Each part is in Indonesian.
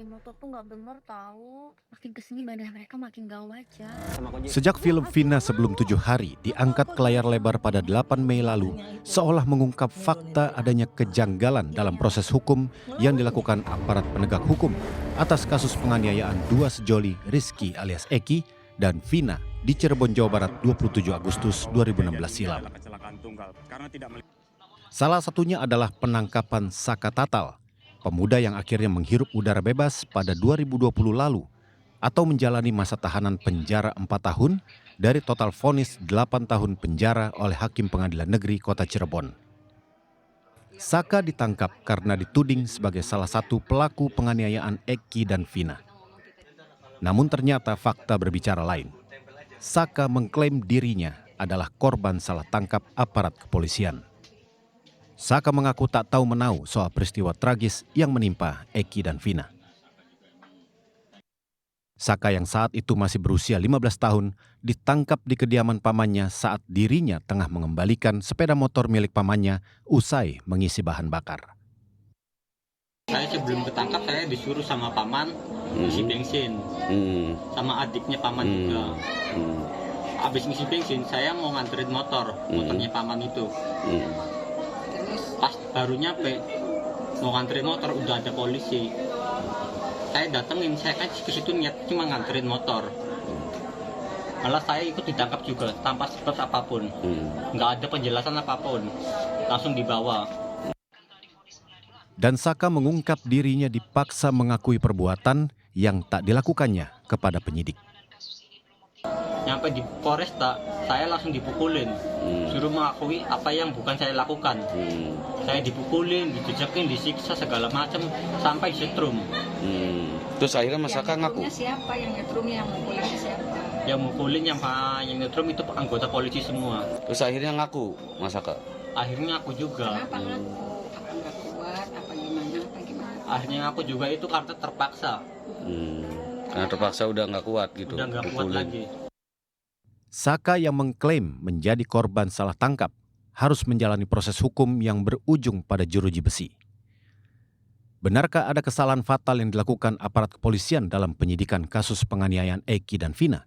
pakai motor tuh nggak bener tahu. Makin kesini badan mereka makin gaul aja. Sejak film Vina Sebelum 7 Hari diangkat ke layar lebar pada 8 Mei lalu, seolah mengungkap fakta adanya kejanggalan dalam proses hukum yang dilakukan aparat penegak hukum atas kasus penganiayaan dua sejoli Rizky alias Eki dan Vina di Cirebon, Jawa Barat 27 Agustus 2016 silam. Salah satunya adalah penangkapan Saka Tatal, pemuda yang akhirnya menghirup udara bebas pada 2020 lalu atau menjalani masa tahanan penjara 4 tahun dari total vonis 8 tahun penjara oleh Hakim Pengadilan Negeri Kota Cirebon. Saka ditangkap karena dituding sebagai salah satu pelaku penganiayaan Eki dan Vina. Namun ternyata fakta berbicara lain. Saka mengklaim dirinya adalah korban salah tangkap aparat kepolisian. Saka mengaku tak tahu menau soal peristiwa tragis yang menimpa Eki dan Vina. Saka yang saat itu masih berusia 15 tahun ditangkap di kediaman pamannya saat dirinya tengah mengembalikan sepeda motor milik pamannya usai mengisi bahan bakar. Saya sebelum ketangkap saya disuruh sama paman ngisi bensin, sama adiknya paman juga. Habis ngisi bensin saya mau nganterin motornya paman itu. Pas baru nyampe mau nganterin motor udah ada polisi. Saya datengin, saya kan ke situ niat cuma nganterin motor. Malah saya ikut ditangkap juga tanpa sebab apapun. Nggak ada penjelasan apapun. Langsung dibawa. Dan Saka mengungkap dirinya dipaksa mengakui perbuatan yang tak dilakukannya kepada penyidik. Nyampe di Polresta, saya langsung dipukulin. Suruh mengakui apa yang bukan saya lakukan. Saya dipukulin, dijejekin, disiksa segala macam sampai disetrum. Terus akhirnya Mas Saka ngaku? Siapa yang nyetrumnya, yang mukulin siapa? Yang mukulin, yang nyetrum itu anggota polisi semua. Terus akhirnya ngaku Mas Saka? Akhirnya aku juga. Kenapa ngaku? Apa nggak kuat? Apa gimana? Akhirnya aku juga itu karena terpaksa. Karena terpaksa udah nggak kuat gitu. Udah nggak kuat lagi. Saka yang mengklaim menjadi korban salah tangkap harus menjalani proses hukum yang berujung pada jeruji besi. Benarkah ada kesalahan fatal yang dilakukan aparat kepolisian dalam penyidikan kasus penganiayaan Eki dan Vina?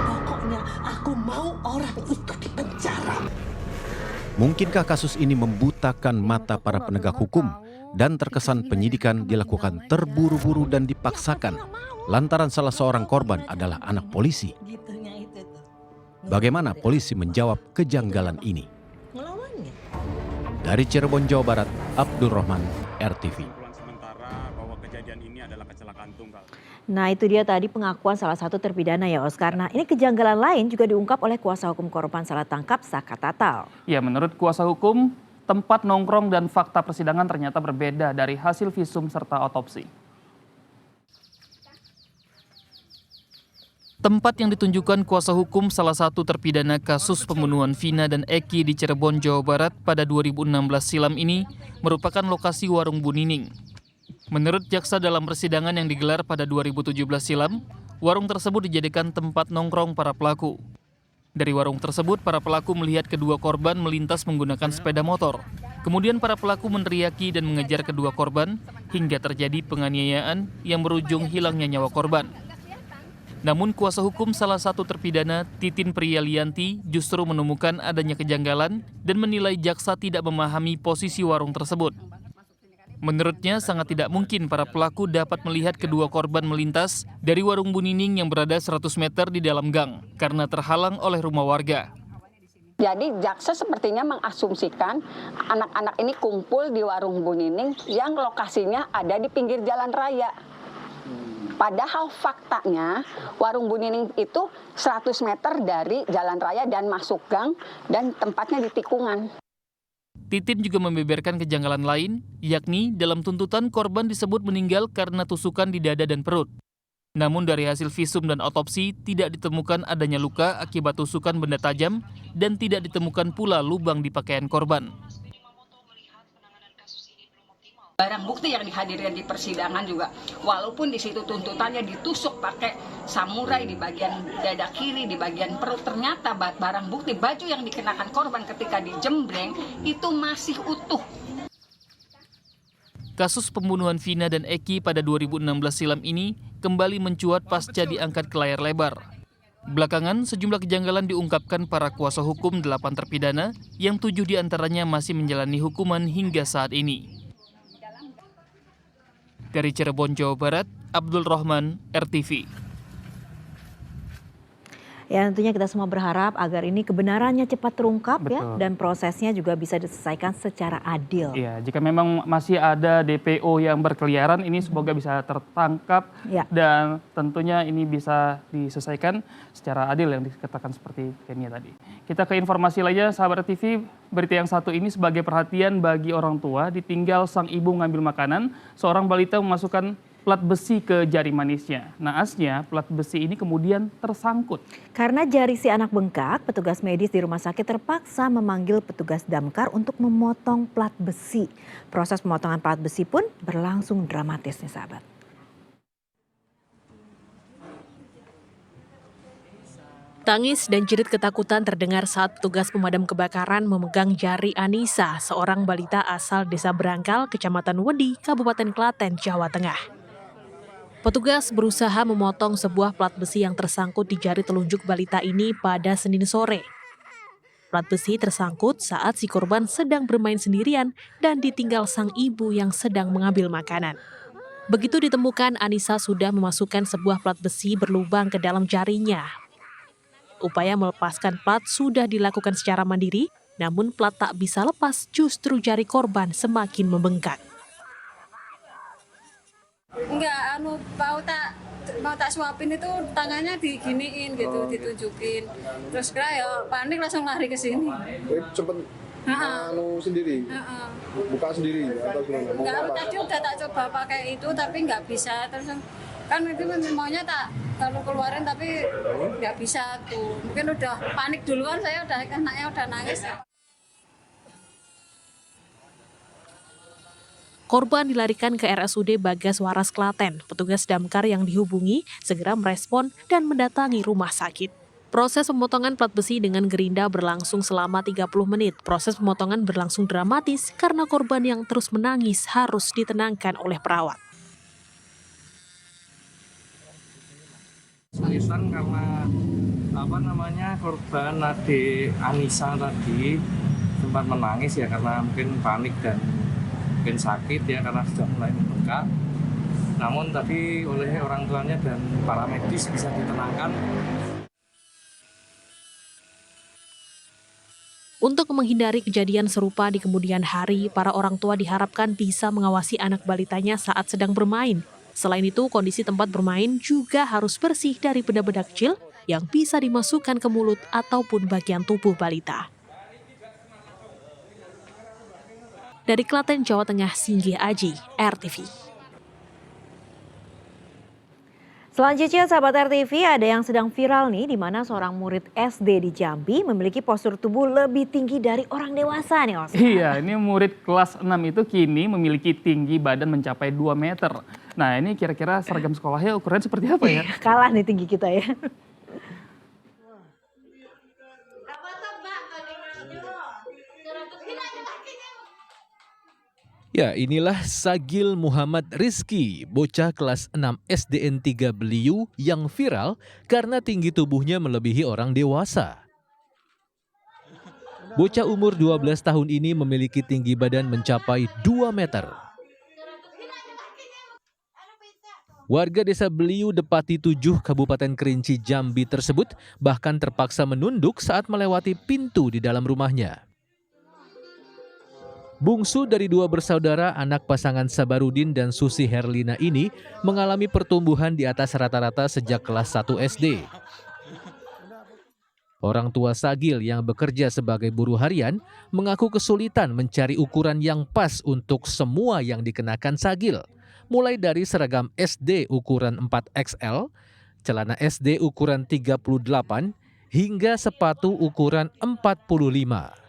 Pokoknya aku mau orang itu dipenjara. Mungkinkah kasus ini membutakan mata para penegak hukum dan terkesan penyidikan dilakukan terburu-buru dan dipaksakan lantaran salah seorang korban adalah anak polisi? Bagaimana polisi menjawab kejanggalan ini? Dari Cirebon, Jawa Barat, Abdul Rahman, RTV. Nah, itu dia tadi pengakuan salah satu terpidana ya, Oscar. Nah, ini kejanggalan lain juga diungkap oleh kuasa hukum korban salah tangkap Saka Tatal. Ya, menurut kuasa hukum, tempat nongkrong dan fakta persidangan ternyata berbeda dari hasil visum serta otopsi. Tempat yang ditunjukkan kuasa hukum salah satu terpidana kasus pembunuhan Vina dan Eki di Cirebon, Jawa Barat pada 2016 silam ini merupakan lokasi warung Bu Nining. Menurut jaksa dalam persidangan yang digelar pada 2017 silam, warung tersebut dijadikan tempat nongkrong para pelaku. Dari warung tersebut, para pelaku melihat kedua korban melintas menggunakan sepeda motor. Kemudian para pelaku meneriaki dan mengejar kedua korban hingga terjadi penganiayaan yang berujung hilangnya nyawa korban. Namun kuasa hukum salah satu terpidana, Titin Priyalianti, justru menemukan adanya kejanggalan dan menilai jaksa tidak memahami posisi warung tersebut. Menurutnya sangat tidak mungkin para pelaku dapat melihat kedua korban melintas dari warung Bu Nining yang berada 100 meter di dalam gang karena terhalang oleh rumah warga. Jadi jaksa sepertinya mengasumsikan anak-anak ini kumpul di warung Bu Nining yang lokasinya ada di pinggir jalan raya. Padahal faktanya warung Bu Nining itu 100 meter dari jalan raya dan masuk gang dan tempatnya di tikungan. Titin juga membeberkan kejanggalan lain, yakni dalam tuntutan korban disebut meninggal karena tusukan di dada dan perut. Namun dari hasil visum dan otopsi tidak ditemukan adanya luka akibat tusukan benda tajam dan tidak ditemukan pula lubang di pakaian korban. Barang bukti yang dihadirkan di persidangan juga, walaupun di situ tuntutannya ditusuk pakai samurai di bagian dada kiri, di bagian perut, ternyata barang bukti baju yang dikenakan korban ketika dijembreng itu masih utuh. Kasus pembunuhan Vina dan Eki pada 2016 silam ini kembali mencuat pasca diangkat ke layar lebar. Belakangan, sejumlah kejanggalan diungkapkan para kuasa hukum 8 terpidana yang 7 diantaranya masih menjalani hukuman hingga saat ini. Dari Cirebon, Jawa Barat, Abdul Rahman, RTV. Ya, tentunya kita semua berharap agar ini kebenarannya cepat terungkap. Betul. Ya, dan prosesnya juga bisa diselesaikan secara adil. Ya, jika memang masih ada DPO yang berkeliaran, ini semoga bisa tertangkap Ya. dan tentunya ini bisa diselesaikan secara adil yang dikatakan seperti Kenia tadi. Kita ke informasi lainnya, sahabat TV, berita yang satu ini sebagai perhatian bagi orang tua, ditinggal sang ibu mengambil makanan, seorang balita memasukkan plat besi ke jari manisnya. Naasnya, plat besi ini kemudian tersangkut. Karena jari si anak bengkak, petugas medis di rumah sakit terpaksa memanggil petugas damkar untuk memotong plat besi. Proses pemotongan plat besi pun berlangsung dramatis nih sahabat. Tangis dan jerit ketakutan terdengar saat petugas pemadam kebakaran memegang jari Anissa, seorang balita asal Desa Berangkal, Kecamatan Wedi, Kabupaten Klaten, Jawa Tengah. Petugas berusaha memotong sebuah plat besi yang tersangkut di jari telunjuk balita ini pada Senin sore. Plat besi tersangkut saat si korban sedang bermain sendirian dan ditinggal sang ibu yang sedang mengambil makanan. Begitu ditemukan, Anissa sudah memasukkan sebuah plat besi berlubang ke dalam jarinya. Upaya melepaskan plat sudah dilakukan secara mandiri, namun plat tak bisa lepas, justru jari korban semakin membengkak. Enggak, mau tak suapin itu tangannya diginiin gitu, ditunjukin. Terus kira ya panik langsung lari ke sini. Cepet sendiri? Buka sendiri atau gimana? Enggak, tadi udah tak coba pakai itu tapi nggak bisa. Terus kan itu maunya tak kalau keluarin tapi nggak bisa tuh. Mungkin udah panik duluan, saya udah anaknya udah nangis. Korban dilarikan ke RSUD Bagas Waras Klaten. Petugas damkar yang dihubungi segera merespon dan mendatangi rumah sakit. Proses pemotongan plat besi dengan gerinda berlangsung selama 30 menit. Proses pemotongan berlangsung dramatis karena korban yang terus menangis harus ditenangkan oleh perawat. Kesulitan karena korban adik Anissa tadi sempat menangis ya karena mungkin panik dan mungkin sakit ya karena sudah mulai membengkak. Namun tadi oleh orang tuanya dan para medis bisa ditenangkan. Untuk menghindari kejadian serupa di kemudian hari, para orang tua diharapkan bisa mengawasi anak balitanya saat sedang bermain. Selain itu, kondisi tempat bermain juga harus bersih dari benda-benda kecil yang bisa dimasukkan ke mulut ataupun bagian tubuh balita. Dari Klaten, Jawa Tengah, Singgih Aji, RTV. Selanjutnya sahabat RTV, ada yang sedang viral nih di mana seorang murid SD di Jambi memiliki postur tubuh lebih tinggi dari orang dewasa nih Oscar. Iya, ini murid kelas 6 itu kini memiliki tinggi badan mencapai 2 meter. Nah, ini kira-kira seragam sekolahnya ukurannya seperti apa ya? Kalah nih tinggi kita ya. Ya, inilah Sagil Muhammad Rizky, bocah kelas 6 SDN 3 Beliu yang viral karena tinggi tubuhnya melebihi orang dewasa. Bocah umur 12 tahun ini memiliki tinggi badan mencapai 2 meter. Warga desa Beliu Depati 7 Kabupaten Kerinci Jambi tersebut bahkan terpaksa menunduk saat melewati pintu di dalam rumahnya. Bungsu dari 2 bersaudara anak pasangan Sabarudin dan Susi Herlina ini mengalami pertumbuhan di atas rata-rata sejak kelas 1 SD. Orang tua Sagil yang bekerja sebagai buruh harian mengaku kesulitan mencari ukuran yang pas untuk semua yang dikenakan Sagil. Mulai dari seragam SD ukuran 4XL, celana SD ukuran 38, hingga sepatu ukuran 45.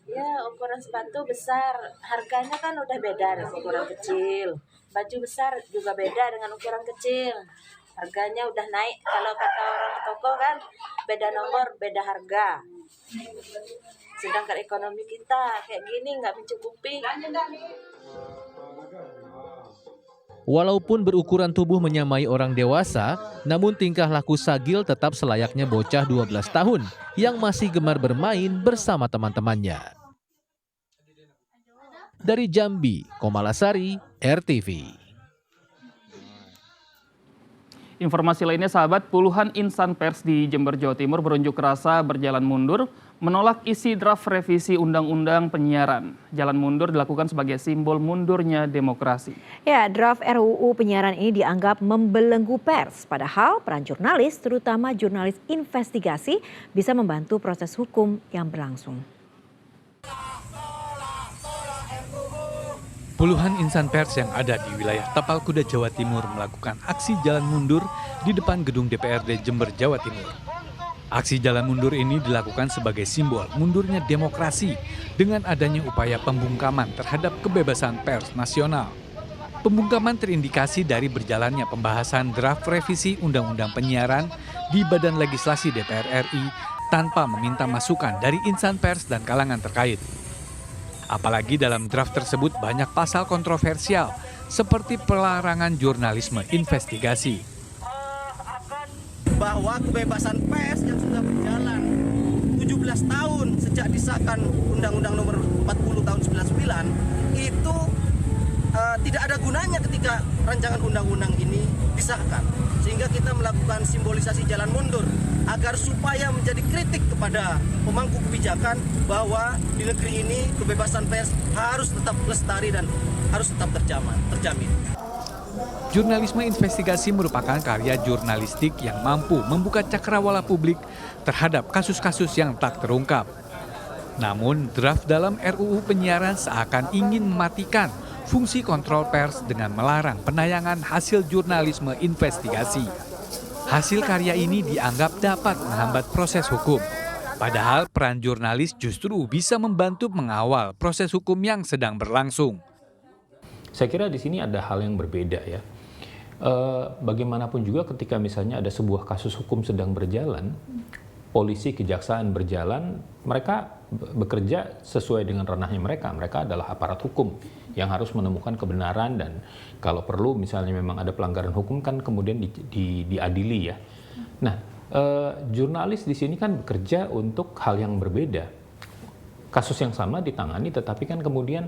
Ya, ukuran sepatu besar, harganya kan udah beda dengan ukuran kecil. Baju besar juga beda dengan ukuran kecil. Harganya udah naik, kalau kata orang toko kan beda nomor, beda harga. Sedangkan ekonomi kita kayak gini nggak mencukupi. Walaupun berukuran tubuh menyamai orang dewasa, namun tingkah laku Sagil tetap selayaknya bocah 12 tahun yang masih gemar bermain bersama teman-temannya. Dari Jambi, Komalasari, RTV. Informasi lainnya sahabat, puluhan insan pers di Jember, Jawa Timur berunjuk rasa berjalan mundur menolak isi draft revisi Undang-Undang Penyiaran. Jalan mundur dilakukan sebagai simbol mundurnya demokrasi. Ya, draft RUU Penyiaran ini dianggap membelenggu pers. Padahal peran jurnalis, terutama jurnalis investigasi, bisa membantu proses hukum yang berlangsung. Puluhan insan pers yang ada di wilayah Tapal Kuda, Jawa Timur melakukan aksi jalan mundur di depan gedung DPRD Jember, Jawa Timur. Aksi jalan mundur ini dilakukan sebagai simbol mundurnya demokrasi dengan adanya upaya pembungkaman terhadap kebebasan pers nasional. Pembungkaman terindikasi dari berjalannya pembahasan draft revisi Undang-Undang Penyiaran di Badan Legislasi DPR RI tanpa meminta masukan dari insan pers dan kalangan terkait. Apalagi dalam draft tersebut banyak pasal kontroversial seperti pelarangan jurnalisme investigasi. Bahwa kebebasan pers yang sudah berjalan 17 tahun sejak disahkan Undang-Undang Nomor 40 Tahun 99 itu tidak ada gunanya ketika rancangan undang-undang ini disahkan. Sehingga kita melakukan simbolisasi jalan mundur agar supaya menjadi kritik kepada pemangku kebijakan bahwa di negeri ini kebebasan pers harus tetap lestari dan harus tetap terjamin. Jurnalisme investigasi merupakan karya jurnalistik yang mampu membuka cakrawala publik terhadap kasus-kasus yang tak terungkap. Namun, draft dalam RUU Penyiaran seakan ingin mematikan fungsi kontrol pers dengan melarang penayangan hasil jurnalisme investigasi. Hasil karya ini dianggap dapat menghambat proses hukum. Padahal peran jurnalis justru bisa membantu mengawal proses hukum yang sedang berlangsung. Saya kira di sini ada hal yang berbeda ya. Bagaimanapun juga ketika misalnya ada sebuah kasus hukum sedang berjalan, polisi, kejaksaan berjalan, mereka bekerja sesuai dengan ranahnya mereka. Mereka adalah aparat hukum yang harus menemukan kebenaran dan kalau perlu misalnya memang ada pelanggaran hukum kan kemudian diadili ya. Nah, jurnalis di sini kan bekerja untuk hal yang berbeda. Kasus yang sama ditangani tetapi kan kemudian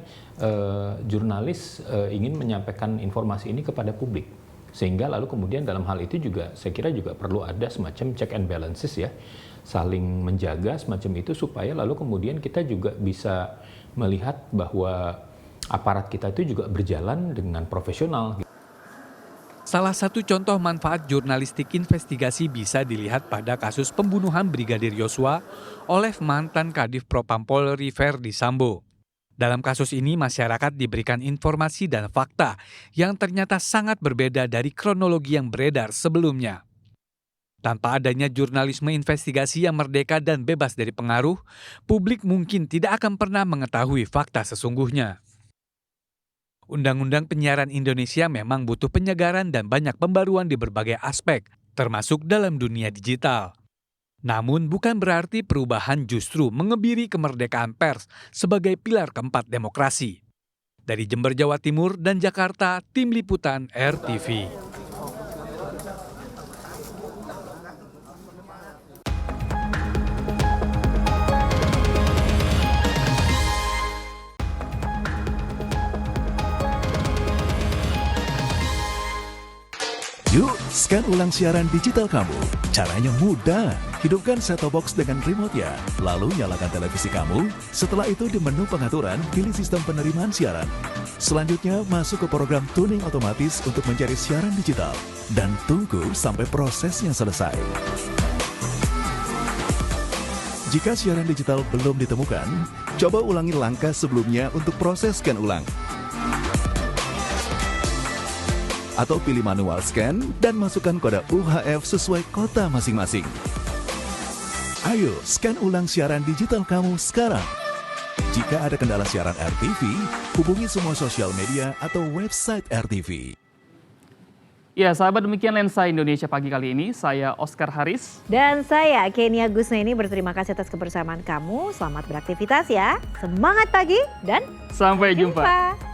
jurnalis ingin menyampaikan informasi ini kepada publik. Sehingga lalu kemudian dalam hal itu juga saya kira juga perlu ada semacam check and balances ya. Saling menjaga semacam itu supaya lalu kemudian kita juga bisa melihat bahwa aparat kita itu juga berjalan dengan profesional. Salah satu contoh manfaat jurnalistik investigasi bisa dilihat pada kasus pembunuhan Brigadir Yosua oleh mantan Kadif Propam Polri Verdi Sambo. Dalam kasus ini masyarakat diberikan informasi dan fakta yang ternyata sangat berbeda dari kronologi yang beredar sebelumnya. Tanpa adanya jurnalisme investigasi yang merdeka dan bebas dari pengaruh, publik mungkin tidak akan pernah mengetahui fakta sesungguhnya. Undang-Undang Penyiaran Indonesia memang butuh penyegaran dan banyak pembaruan di berbagai aspek, termasuk dalam dunia digital. Namun bukan berarti perubahan justru mengebiri kemerdekaan pers sebagai pilar keempat demokrasi. Dari Jember, Jawa Timur dan Jakarta, Tim Liputan RTV. Yuk, scan ulang siaran digital kamu. Caranya mudah. Hidupkan set-top box dengan remote-nya. Lalu nyalakan televisi kamu. Setelah itu di menu pengaturan, pilih sistem penerimaan siaran. Selanjutnya, masuk ke program tuning otomatis untuk mencari siaran digital. Dan tunggu sampai prosesnya selesai. Jika siaran digital belum ditemukan, coba ulangi langkah sebelumnya untuk proses scan ulang. Atau pilih manual scan dan masukkan kode UHF sesuai kota masing-masing. Ayo, scan ulang siaran digital kamu sekarang. Jika ada kendala siaran RTV, hubungi semua sosial media atau website RTV. Ya, sahabat, demikian Lensa Indonesia pagi kali ini. Saya Oscar Haris. Dan saya Kenia Gusneni, berterima kasih atas kebersamaan kamu. Selamat beraktivitas ya. Semangat pagi dan sampai jumpa.